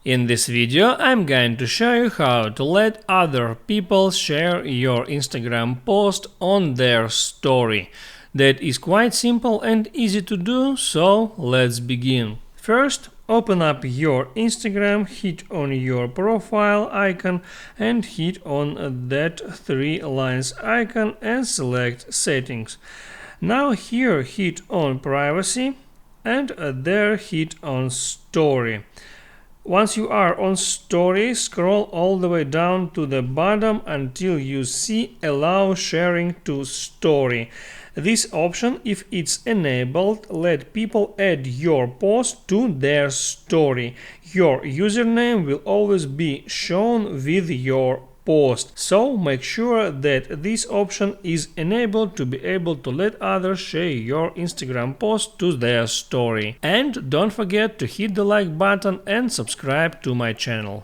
In this video, I'm going to show you how to let other people share your Instagram post on their story. That is quite simple and easy to do, so let's begin. First, open up your Instagram, hit on your profile icon and hit on that three lines icon and select settings. Now here hit on privacy and there hit on story. Once you are on story, scroll all the way down to the bottom until you see allow sharing to story. This option, if it's enabled, let people add your post to their story. Your username will always be shown with your post, so make sure that this option is enabled to be able to let others share your Instagram post to their story. And don't forget to hit the like button and subscribe to my channel.